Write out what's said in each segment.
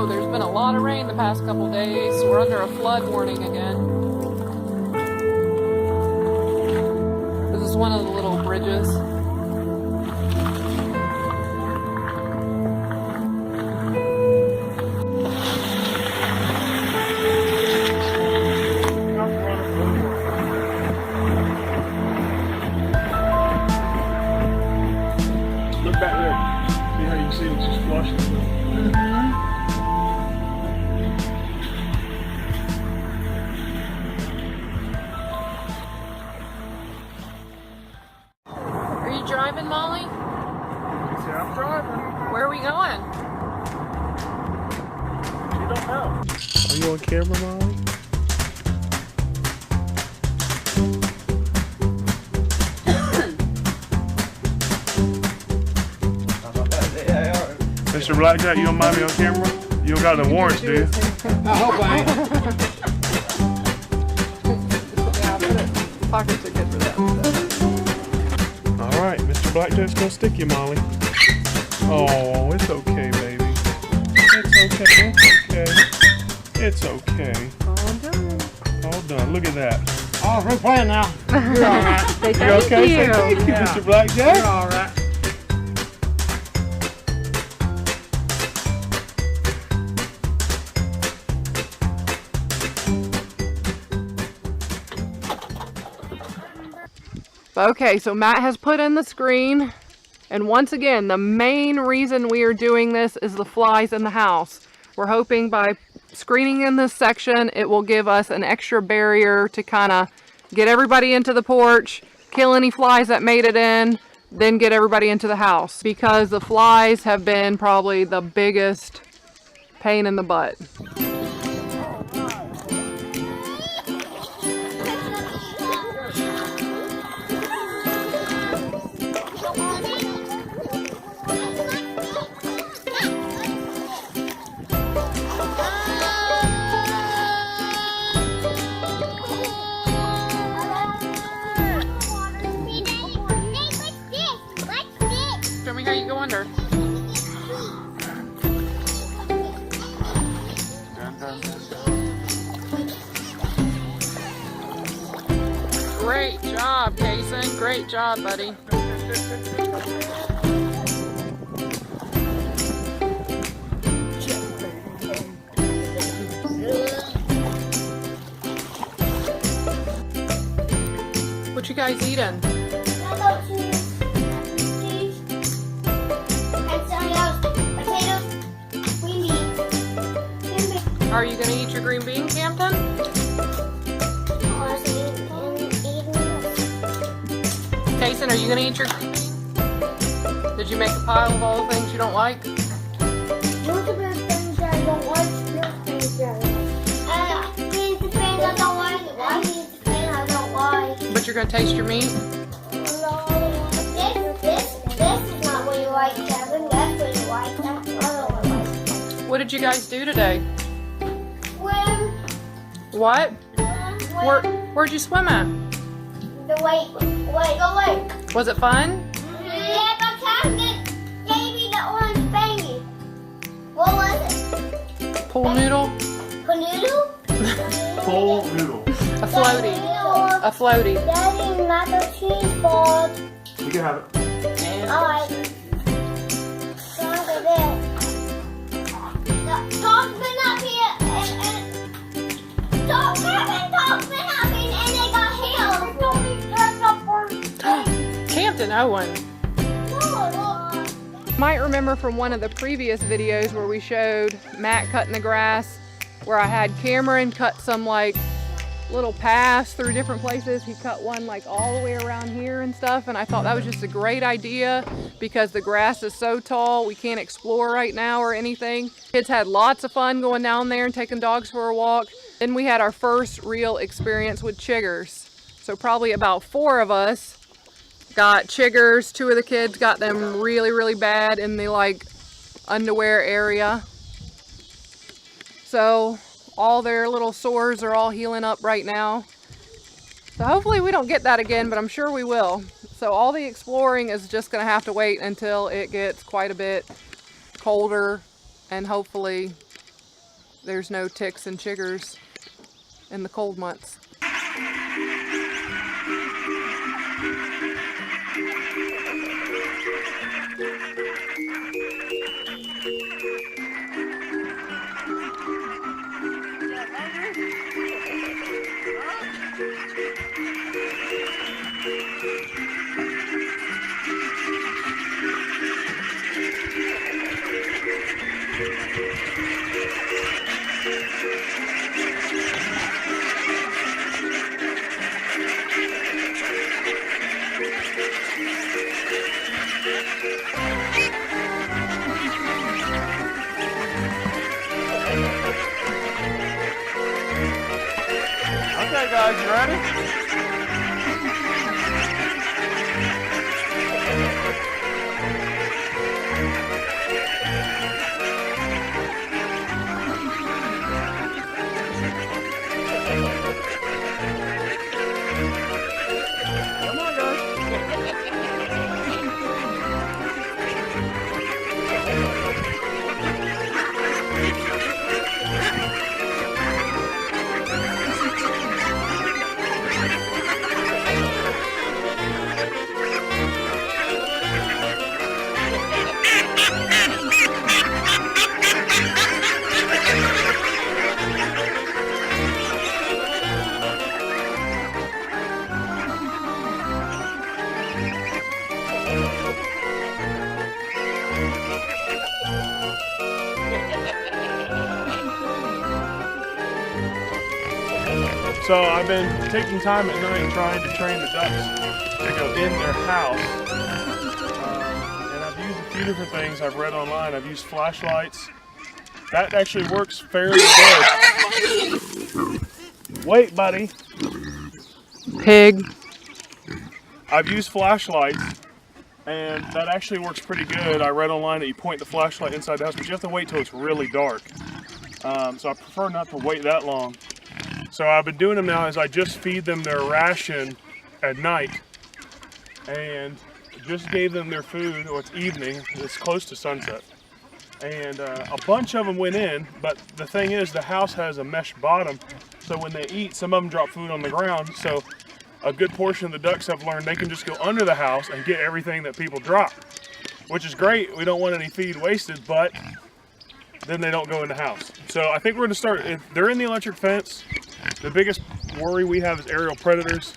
know, there's been a lot of rain the past couple days. We're under a flood warning again. This is one of the little bridges. Look back there. See how you can see it's just flushing. Are you driving, Molly? See, I'm driving. Where are we going? You don't know. Are you on camera, Molly? Mr. Blackjack, you don't mind me on camera? You don't got the warrants, do you? I hope I ain't. Yeah, pockets are good for that. All right, Mr. Blackjack's gonna stick you, Molly. Oh, it's okay, baby. It's okay. It's okay. All done. All done. Look at that. Oh, we're playing now. You're all right. Say You thank okay? Say you. thank you, Yeah. Mr. Blackjack. You're all right. Okay, so Matt has put in the screen, and once again, the main reason we are doing this is the flies in the house. We're hoping by screening in this section, it will give us an extra barrier to kind of get everybody into the porch, kill any flies that made it in, then get everybody into the house, because the flies have been probably the biggest pain in the butt. Show me how you go under. Great job, Kason. Great job, buddy. What you guys eating? Are you gonna eat your green bean, Campton? Kason, are you gonna eat your green bean? Did you make a pile of all the things you don't like? Those are the things that I don't like. Those things that these the things I don't like. These the things I don't like. But you're gonna taste your meat? No, this is not what you like, Kevin. That's what you like. That's what I don't like. What did you guys do today? Swim. What? Where'd you swim at? The lake. Was it fun? Yeah, but Kevin gave me the orange thingy. What was it? Pool noodle? Canoodle? Full noodle. A floaty. A floaty. Daddy, mac and cheese balls. You can have it. Alright. Look at this. The dog's been up here and dog's been up here and they got healed. Campton Owen. No. Might remember from one of the previous videos where we showed Matt cutting the grass, where I had Cameron cut some like little paths through different places. He cut one like all the way around here and stuff, and I thought that was just a great idea because the grass is so tall we can't explore right now or anything. Kids had lots of fun going down there and taking dogs for a walk. Then we had our first real experience with chiggers. So probably about 4 of us got chiggers. 2 of the kids got them really, really bad in the like underwear area. So all their little sores are all healing up right now. So hopefully we don't get that again, but I'm sure we will. So all the exploring is just gonna have to wait until it gets quite a bit colder and hopefully there's no ticks and chiggers in the cold months. Okay guys, you ready? Come on guys. So I've been taking time at night trying to train the ducks to go in their house. And I've used a few different things I've read online. I've used flashlights. That actually works fairly good. Wait, buddy. Pig. I've used flashlights, and that actually works pretty good. I read online that you point the flashlight inside the house, but you have to wait till it's really dark. So I prefer not to wait that long. So I've been doing them now is I just feed them their ration at night, and just gave them their food. Or it's evening, it's close to sunset, and a bunch of them went in. But the thing is, the house has a mesh bottom, so when they eat, some of them drop food on the ground. So a good portion of the ducks have learned they can just go under the house and get everything that people drop, which is great. We don't want any feed wasted, but then they don't go in the house. So I think we're going to start. If they're in the electric fence, the biggest worry we have is aerial predators.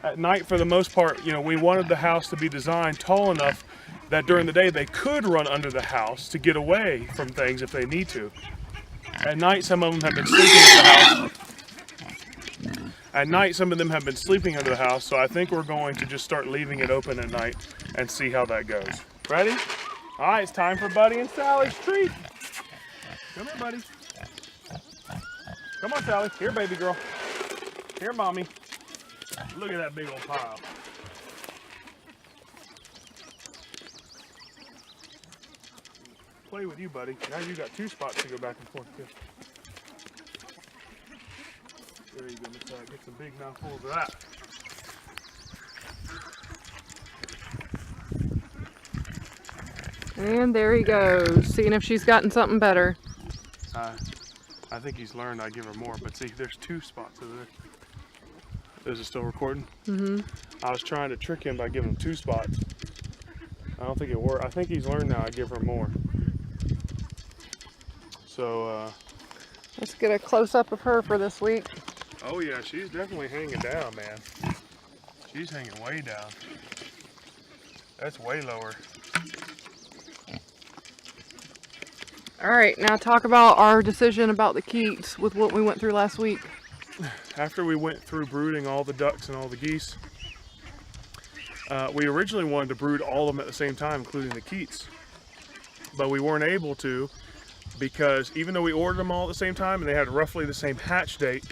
At night, for the most part, you know, we wanted the house to be designed tall enough that during the day they could run under the house to get away from things if they need to. At night, some of them have been sleeping at the house. At night, some of them have been sleeping under the house, so I think we're going to just start leaving it open at night and see how that goes. Ready? All right, it's time for Buddy and Sally's treat. Come here, buddy. Come on, Sally. Here, baby girl. Here, mommy. Look at that big old pile. Play with you, buddy. Now you got two spots to go back and forth to. There you go, Miss Sally. Get some big mouthfuls of that. And there he goes, seeing if she's gotten something better. I think he's learned I give her more, but see, there's two spots over there. Is it still recording? Mm-hmm. I was trying to trick him by giving him two spots. I don't think it worked. I think he's learned now I give her more. So, Let's get a close-up of her for this week. oh yeah, she's definitely hanging down, man. She's hanging way down. That's way lower. All right, now talk about our decision about the keats with what we went through last week. After we went through brooding all the ducks and all the geese, we originally wanted to brood all of them at the same time, including the keats. But we weren't able to because even though we ordered them all at the same time and they had roughly the same hatch date,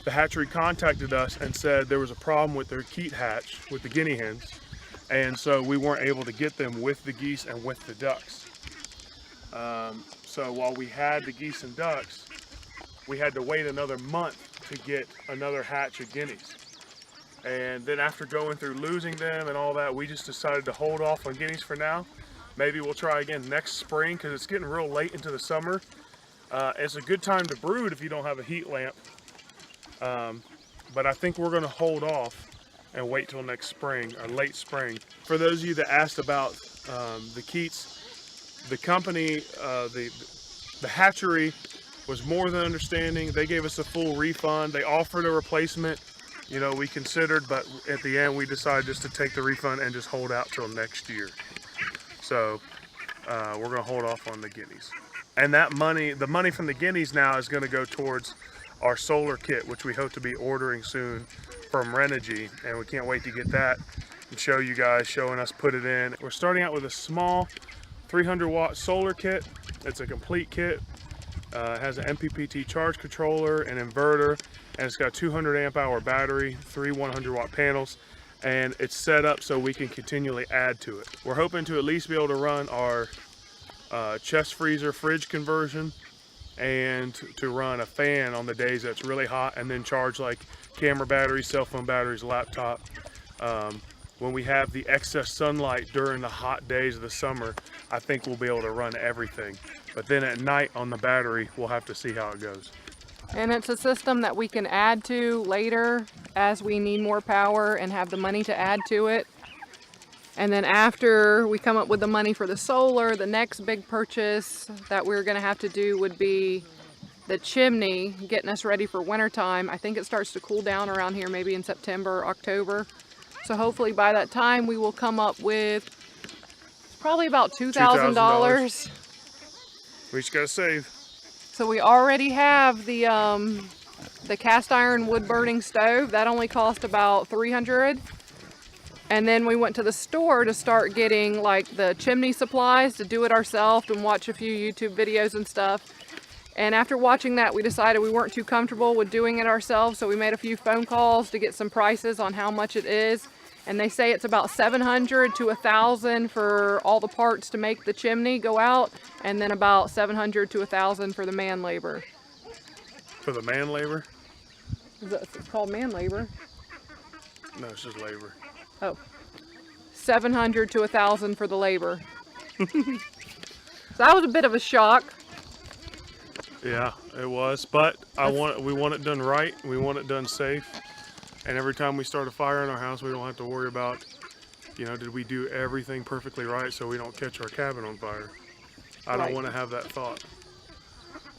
the hatchery contacted us and said there was a problem with their keat hatch, with the guinea hens. And so we weren't able to get them with the geese and with the ducks. So while we had the geese and ducks, we had to wait another month to get another hatch of guineas. And then after going through losing them and all that, we just decided to hold off on guineas for now. Maybe we'll try again next spring because it's getting real late into the summer It's a good time to brood if you don't have a heat lamp. But I think we're going to hold off and wait till next spring or late spring. For those of you that asked about the Keats, the company, the hatchery was more than understanding. They gave us a full refund. They offered a replacement. You know, we considered, but at the end we decided just to take the refund and just hold out till next year. So we're going to hold off on the guineas. And that money, the money from the guineas now is going to go towards our solar kit, which we hope to be ordering soon from Renogy, and we can't wait to get that and show you guys, showing us put it in. We're starting out with a small 300 watt solar kit. It's a complete kit. It has an MPPT charge controller, an inverter, and it's got a 200 amp hour battery, 3 100 watt panels, and it's set up so we can continually add to it. We're hoping to at least be able to run our chest freezer fridge conversion, and to run a fan on the days that's really hot, and then charge like camera batteries, cell phone batteries, laptop. When we have the excess sunlight during the hot days of the summer, I think we'll be able to run everything. But then at night on the battery, we'll have to see how it goes. And it's a system that we can add to later as we need more power and have the money to add to it. And then after we come up with the money for the solar, the next big purchase that we're going to have to do would be the chimney, getting us ready for wintertime. I think it starts to cool down around here maybe in September or October. So hopefully by that time we will come up with probably about $2,000. We just gotta save. So we already have the cast iron wood burning stove. That only cost about $300. And then we went to the store to start getting like the chimney supplies to do it ourselves and watch a few YouTube videos and stuff. And after watching that, we decided we weren't too comfortable with doing it ourselves. So we made a few phone calls to get some prices on how much it is. And they say it's about $700 to $1,000 for all the parts to make the chimney go out. And then about $700 to $1,000 for the man labor. For the man labor? It's called man labor. No, it's just labor. Oh, $700 to $1,000 for the labor. So that was a bit of a shock. Yeah, it was, but we want it done right. We want it done safe. And every time we start a fire in our house, we don't have to worry about, you know, did we do everything perfectly right so we don't catch our cabin on fire? I don't want to have that thought.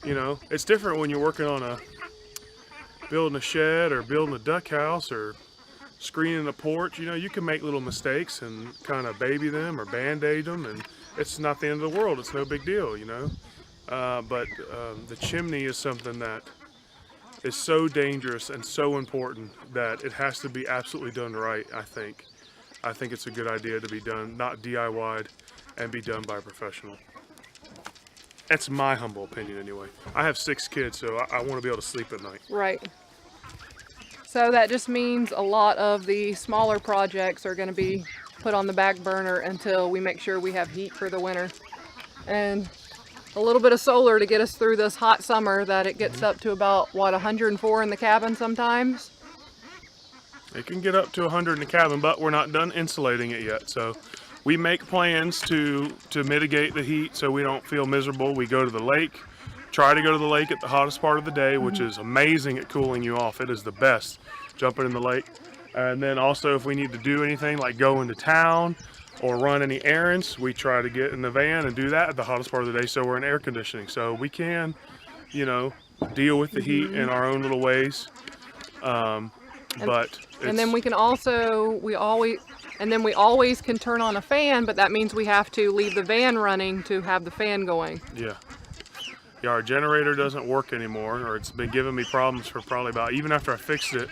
You know, it's different when you're working on building a shed or building a duck house or screening a porch. You know, you can make little mistakes and kind of baby them or band-aid them, and it's not the end of the world. It's no big deal, you know. But the chimney is something that is so dangerous and so important that it has to be absolutely done right, I think. I think it's a good idea to be done, not DIY'd, and be done by a professional. That's my humble opinion anyway. I have 6 kids, so I want to be able to sleep at night. Right. So that just means a lot of the smaller projects are going to be put on the back burner until we make sure we have heat for the winter. And a little bit of solar to get us through this hot summer that it gets up to about, what, 104 in the cabin sometimes? It can get up to 100 in the cabin, but we're not done insulating it yet. So we make plans to mitigate the heat so we don't feel miserable. We go to the lake, try to go to the lake at the hottest part of the day, which is amazing at cooling you off. It is the best, jumping in the lake. And then also if we need to do anything like go into town or run any errands, we try to get in the van and do that at the hottest part of the day, so we're in air conditioning. So we can, you know, deal with the heat in our own little ways. But and then we can also, we always can turn on a fan, but that means we have to leave the van running to have the fan going. Yeah, our generator doesn't work anymore, or it's been giving me problems for probably about, even after I fixed it,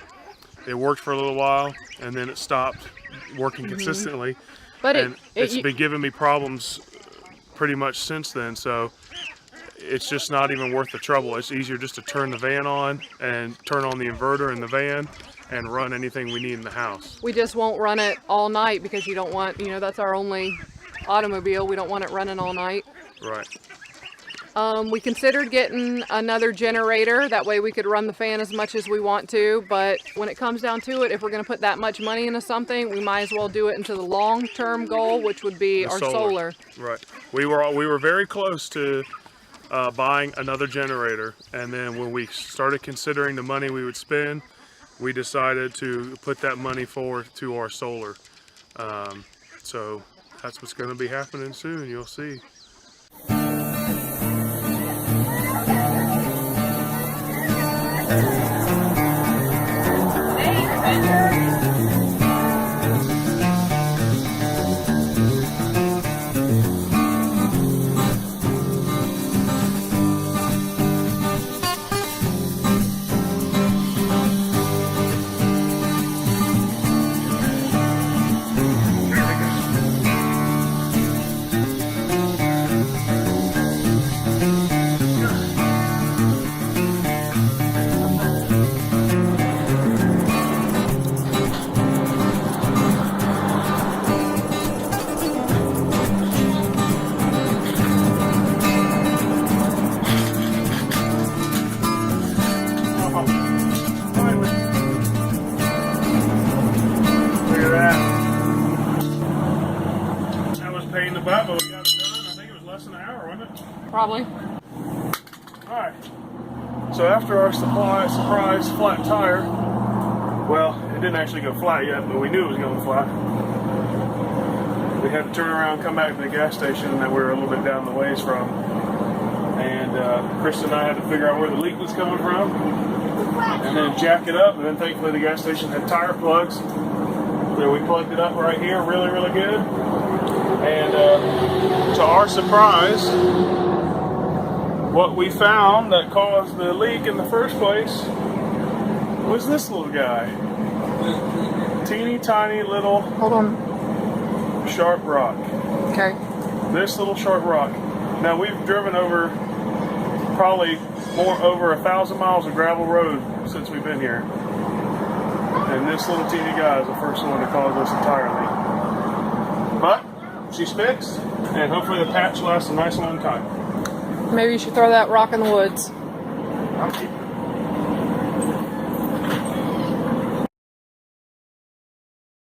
it worked for a little while and then it stopped working consistently. But it's been giving me problems pretty much since then, so it's just not even worth the trouble. It's easier just to turn the van on and turn on the inverter in the van and run anything we need in the house. We just won't run it all night because you don't want, you know, that's our only automobile. We don't want it running all night. Right. We considered getting another generator. That way we could run the fan as much as we want to. But when it comes down to it, if we're going to put that much money into something, we might as well do it into the long-term goal, which would be our solar. Right. We were very close to buying another generator. And then when we started considering the money we would spend, we decided to put that money forward to our solar. So that's what's going to be happening soon. You'll see. But we got it done. I think it was less than an hour, wasn't it? Probably. Alright. So after our surprise flat tire, well, it didn't actually go flat yet, but we knew it was going flat. We had to turn around, come back to the gas station that we were a little bit down the ways from. And Krista and I had to figure out where the leak was coming from. And then jack it up, and then thankfully the gas station had tire plugs. So we plugged it up right here really, really good. And to our surprise, what we found that caused the leak in the first place was this little guy. Teeny tiny little Hold on. sharp rock. Okay. This little sharp rock. Now we've driven over probably over 1,000 miles of gravel road since we've been here. And this little teeny guy is the first one to cause us a tire leak. But she's fixed, and hopefully the patch lasts a nice long time. Maybe you should throw that rock in the woods. I'll keep